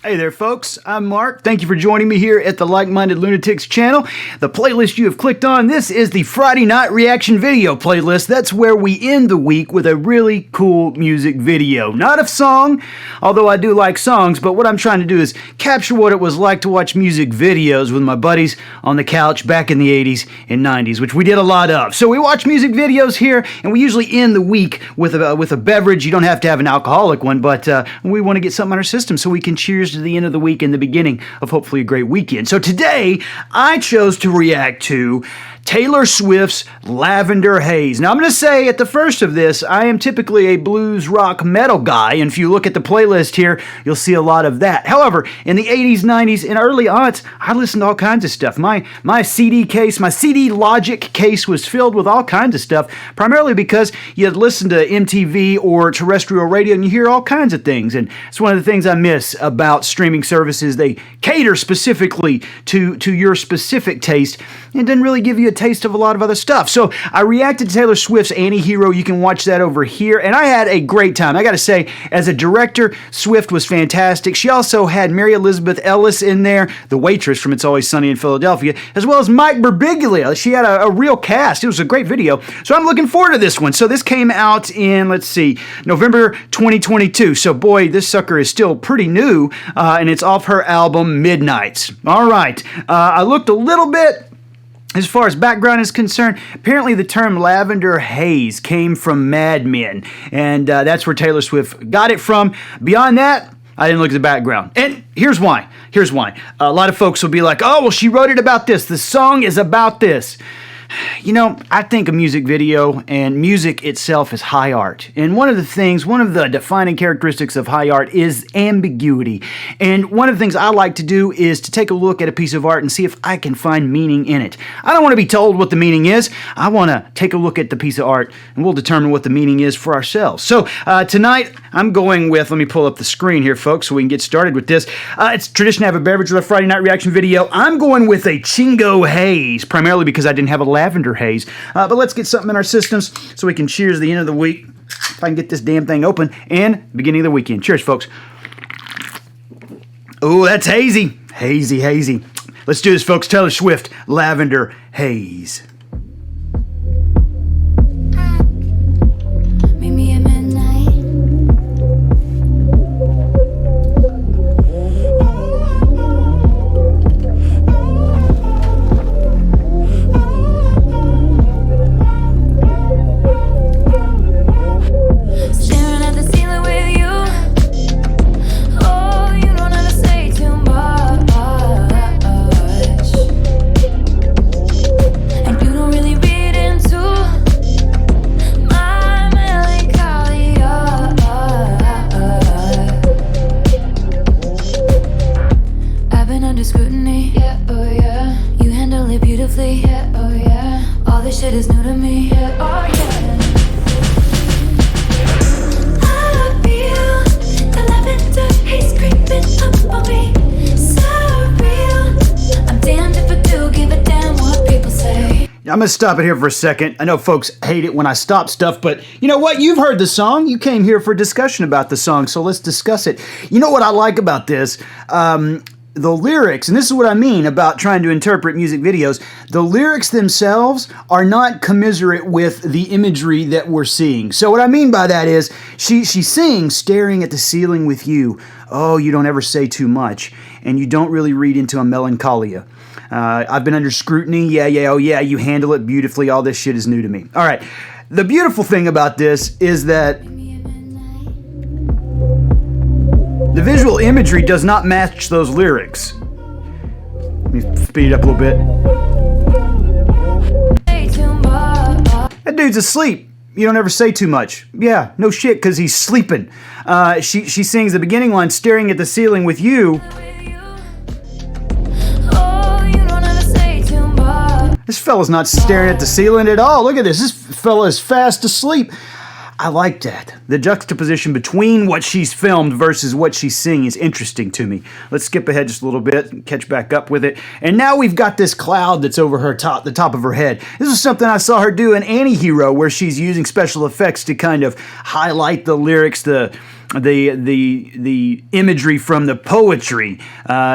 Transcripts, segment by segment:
Hey there folks, I'm Mark. Thank you for joining me here at the Like Minded Lunatics channel. The playlist you have clicked on, this is the Friday Night Reaction Video playlist. That's where we end the week with a really cool music video. Not a song, although I do like songs, but what I'm trying to do is capture what it was like to watch music videos with my buddies on the couch back in the 80s and 90s, which we did a lot of. So we watch music videos here, and we usually end the week with a beverage. You don't have to have an alcoholic one, but we want to get something on our system so we can cheers to the end of the week and the beginning of hopefully a great weekend. So today, I chose to react to Taylor Swift's Lavender Haze. Now, I'm going to say at the first of this, I am typically a blues rock metal guy, and if you look at the playlist here, you'll see a lot of that. However, in the 80s, 90s, and early aughts, I listened to all kinds of stuff. My CD case, my CD Logic case was filled with all kinds of stuff, primarily because you had listened to MTV or terrestrial radio, and you hear all kinds of things, and it's one of the things I miss about streaming services. They cater specifically to your specific taste, and didn't really give you a taste of a lot of other stuff. So I reacted to Taylor Swift's Anti-Hero. You can watch that over here, and I had a great time. I gotta say, as a director, Swift was fantastic. She also had Mary Elizabeth Ellis in there, the waitress from It's Always Sunny in Philadelphia, as well as Mike Birbiglia. She had a real cast. It was a great video, so I'm looking forward to this one. So this came out in, let's see, November 2022. So boy, this sucker is still pretty new, and it's off her album Midnights. All right, I looked a little bit. As far as background is concerned, apparently the term Lavender Haze came from Mad Men, and that's where Taylor Swift got it from. Beyond that, I didn't look at the background. And here's why. Here's why. A lot of folks will be like, oh, well, she wrote it about this. The song is about this. You know, I think a music video and music itself is high art. And one of the defining characteristics of high art is ambiguity. And one of the things I like to do is to take a look at a piece of art and see if I can find meaning in it. I don't want to be told what the meaning is. I want to take a look at the piece of art and we'll determine what the meaning is for ourselves. So tonight I'm going with, let me pull up the screen here, folks, so we can get started with this. It's tradition to have a beverage with a Friday night reaction video. I'm going with a Chingo Haze, primarily because I didn't have a Lavender Haze. But let's get something in our systems so we can cheers the end of the week. If I can get this damn thing open, and beginning of the weekend. Cheers, folks. Oh, that's hazy. Hazy, hazy. Let's do this, folks. Taylor Swift, Lavender Haze. Meet me at midnight. Staring at the ceiling with you. Oh, you don't ever say too much. And you don't really read into my melancholia. I've been under scrutiny. Yeah, oh yeah. You handle it beautifully. Yeah, oh yeah. All this shit is new to me. Yeah, oh yeah. I feel the lavender haze creeping up on me. So real. I'm damned if I do give a damn what people say. I'm going to stop it here for a second. I know folks hate it when I stop stuff, but you know what? You've heard the song. You came here for a discussion about the song, so let's discuss it. You know what I like about this? The lyrics, and this is what I mean about trying to interpret music videos, the lyrics themselves are not commiserate with the imagery that we're seeing. So what I mean by that is, she sings, staring at the ceiling with you. Oh, you don't ever say too much, and you don't really read into a melancholia. I've been under scrutiny. Yeah, oh yeah, you handle it beautifully. All this shit is new to me. All right. The beautiful thing about this is that the visual imagery does not match those lyrics. Let me speed it up a little bit. That dude's asleep. You don't ever say too much. Yeah, no shit, because he's sleeping. She sings the beginning line, staring at the ceiling with you. This fella's not staring at the ceiling at all. Look at this. This fella is fast asleep. I like that. The juxtaposition between what she's filmed versus what she's seeing is interesting to me. Let's skip ahead just a little bit and catch back up with it. And now we've got this cloud that's over her top, the top of her head. This is something I saw her do in Anti-Hero, where she's using special effects to kind of highlight the lyrics, the imagery from the poetry.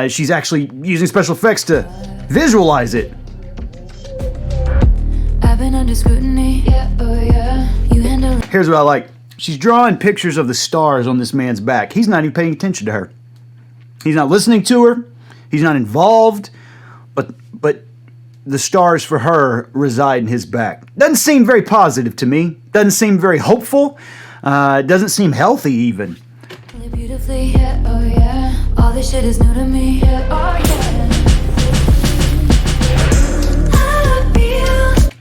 She's actually using special effects to visualize it. I've been under scrutiny, yeah, oh yeah. You handle it. Here's what I like. She's drawing pictures of the stars on this man's back. He's not even paying attention to her. He's not listening to her. He's not involved. But the stars for her reside in his back. Doesn't seem very positive to me. Doesn't seem very hopeful. Doesn't seem healthy even. Beautifully, yeah, oh yeah. All this shit is new to me, yeah, oh yeah.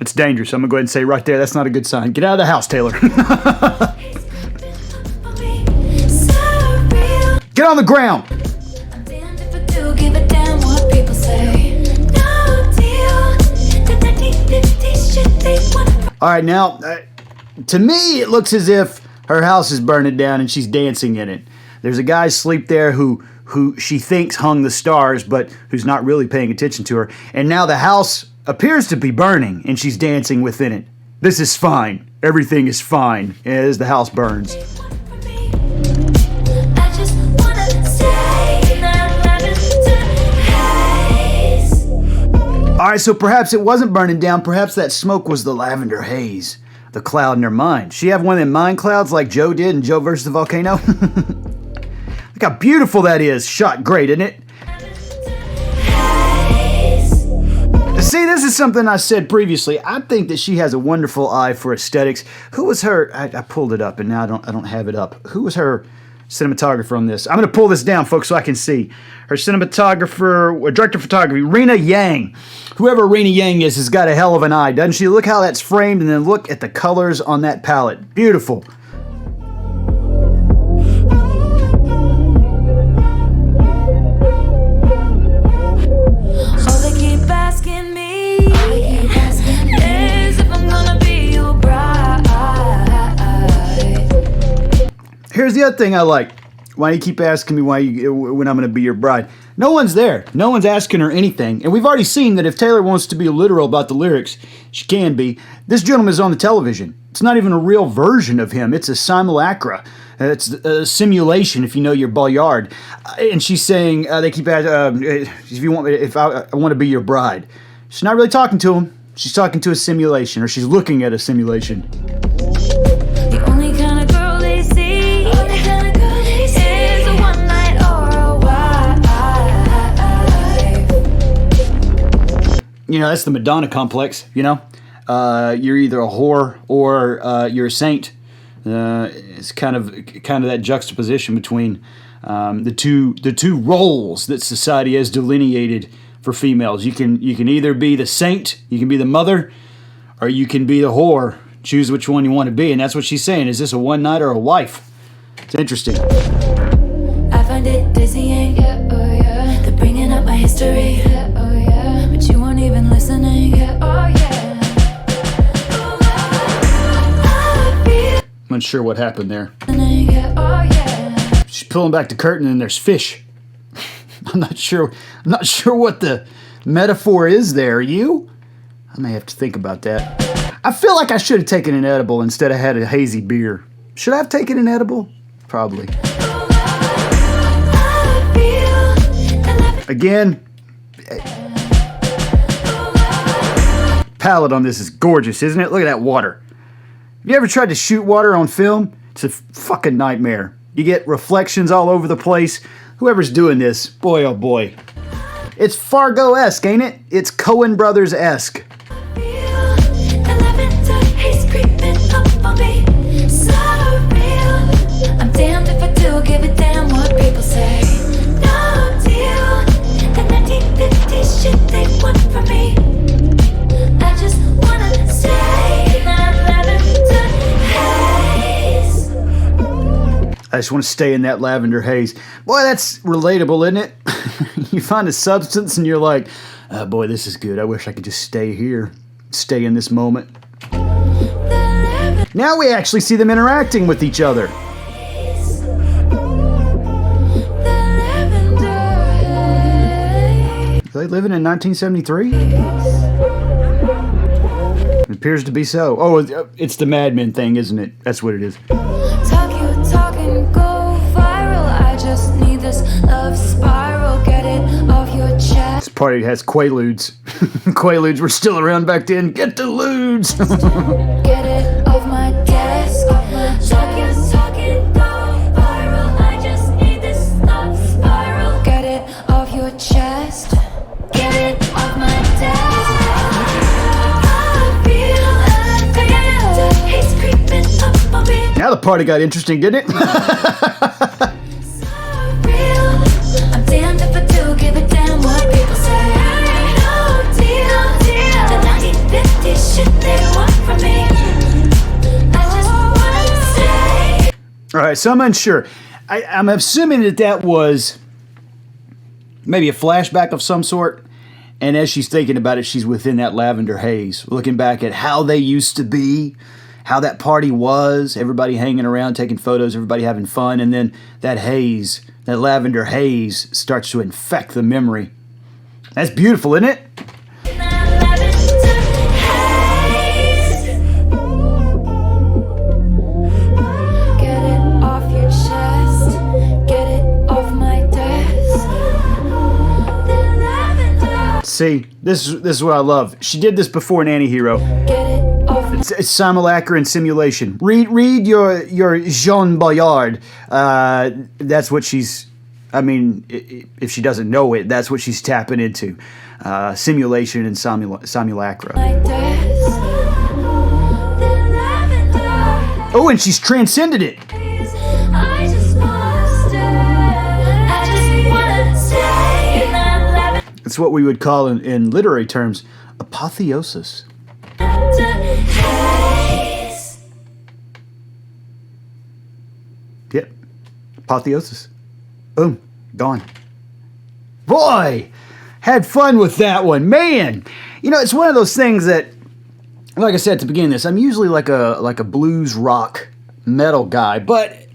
It's dangerous. I'm going to go ahead and say right there, that's not a good sign. Get out of the house, Taylor. Get on the ground. All right, now, to me, it looks as if her house is burning down and she's dancing in it. There's a guy asleep there who she thinks hung the stars, but who's not really paying attention to her. And now the house appears to be burning, and she's dancing within it. This is fine. Everything is fine as the house burns. Alright, so perhaps it wasn't burning down. Perhaps that smoke was the lavender haze, the cloud in her mind. She have one of them mind clouds like Joe did in Joe versus the Volcano? Look how beautiful that is. Shot great, isn't it? See, this is something I said previously. I think that she has a wonderful eye for aesthetics. Who was her? I pulled it up, and now I don't have it up. Who was her cinematographer on this? I'm going to pull this down, folks, so I can see. Her cinematographer, director of photography, Rena Yang. Whoever Rena Yang is has got a hell of an eye, doesn't she? Look how that's framed, and then look at the colors on that palette. Beautiful. Here's the other thing I like. Why do you keep asking me when I'm going to be your bride? No one's there. No one's asking her anything. And we've already seen that if Taylor wants to be literal about the lyrics, she can be. This gentleman is on the television. It's not even a real version of him. It's a simulacra. It's a simulation, if you know your Boyard. And she's saying, they keep asking, if I want to be your bride. She's not really talking to him. She's talking to a simulation, or she's looking at a simulation. The only kind of girl they see. You know, that's the Madonna complex, you know? You're either a whore or you're a saint. It's kind of that juxtaposition between the two roles that society has delineated for females. You can either be the saint, you can be the mother, or you can be the whore. Choose which one you want to be, and that's what she's saying. Is this a one night or a wife? It's interesting. I find it dizzying, yeah, oh yeah. They're bringing up my history, yeah, oh yeah. But you weren't even listening, yeah, oh yeah. I'm unsure what happened there. Yeah, oh yeah. She's pulling back the curtain and there's fish. I'm not sure what the metaphor is there. Are you? I may have to think about that. I feel like I should have taken an edible instead of had a hazy beer. Should I have taken an edible? Probably. Again, palette on this is gorgeous, isn't it? Look at that water. Have you ever tried to shoot water on film? It's a fucking nightmare. You get reflections all over the place. Whoever's doing this, boy oh boy. It's Fargo-esque, ain't it? It's Coen Brothers-esque. Lavender haze creeping up on me, so real. I'm damned if I do give a damn what people say. No deal. The 1950s shit they want from me. I just wanna stay in that lavender haze. I just want to stay in that lavender haze. Boy, that's relatable, isn't it? You find a substance and you're like, oh boy, this is good. I wish I could just stay here. Stay in this moment. Now we actually see them interacting with each other. Are they living in 1973? It appears to be so. Oh, it's the Mad Men thing, isn't it? That's what it is. Talk and go viral. I just need this love spiral. Get it off your chest. This party has Quaaludes. Quaaludes were still around back then. Get the ludes. Get it off my desk. Talk and go viral. I just need this love spiral. Get it off your chest. Get it off my desk. He's creeping up on me. Now the party got interesting, didn't it? So real. I'm damned if I do give a damn what people say. No deal. The 1950 shit they want from me. I just wanna say. All right, so I'm unsure. I'm assuming that was maybe a flashback of some sort. And as she's thinking about it, she's within that lavender haze, looking back at how they used to be, how that party was, everybody hanging around, taking photos, everybody having fun. And then that haze, that lavender haze, starts to infect the memory. That's beautiful, isn't it? Get it off your chest. Get it off my desk. The lavender. See, this is what I love. She did this before in Antihero. Get it off. It's simulacra and simulation. Read your Jean Bayard. That's what she's. I mean, if she doesn't know it, that's what she's tapping into. Simulation and simulacra. My desk. The lavender. Oh, and she's transcended it. I just wanna stay in that lavender It's what we would call in literary terms apotheosis. haze. Yep, apotheosis. Boom, gone. Boy, had fun with that one, man. You know, it's one of those things that, like I said at the beginning of this, I'm usually like a blues rock metal guy, but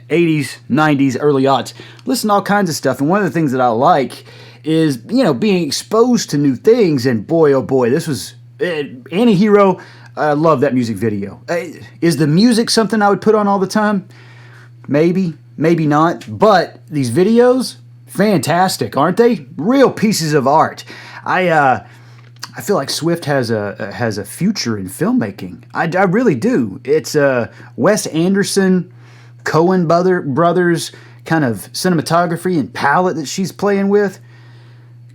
80s, 90s, early aughts, listen to all kinds of stuff. And one of the things that I like is, you know, being exposed to new things. And boy, oh boy, this was Antihero. I love that music video. Is the music something I would put on all the time? Maybe, maybe not. But these videos, fantastic, aren't they? Real pieces of art. I feel like Swift has a future in filmmaking. I really do. It's Wes Anderson, Coen brothers kind of cinematography and palette that she's playing with.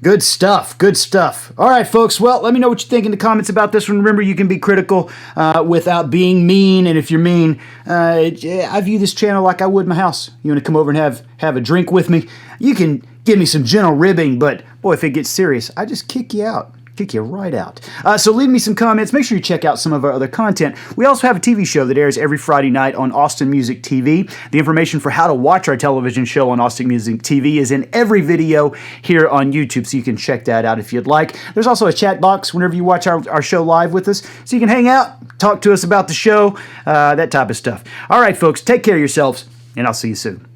Good stuff. Good stuff. All right, folks. Well, let me know what you think in the comments about this one. Remember, you can be critical without being mean. And if you're mean, I view this channel like I would my house. You want to come over and have a drink with me? You can give me some gentle ribbing, but boy, if it gets serious, I just kick you out. Kick you right out. So leave me some comments. Make sure you check out some of our other content. We also have a TV show that airs every Friday night on Austin Music TV. The information for how to watch our television show on Austin Music TV is in every video here on YouTube, so you can check that out if you'd like. There's also a chat box whenever you watch our show live with us, so you can hang out, talk to us about the show, that type of stuff. All right, folks, take care of yourselves, and I'll see you soon.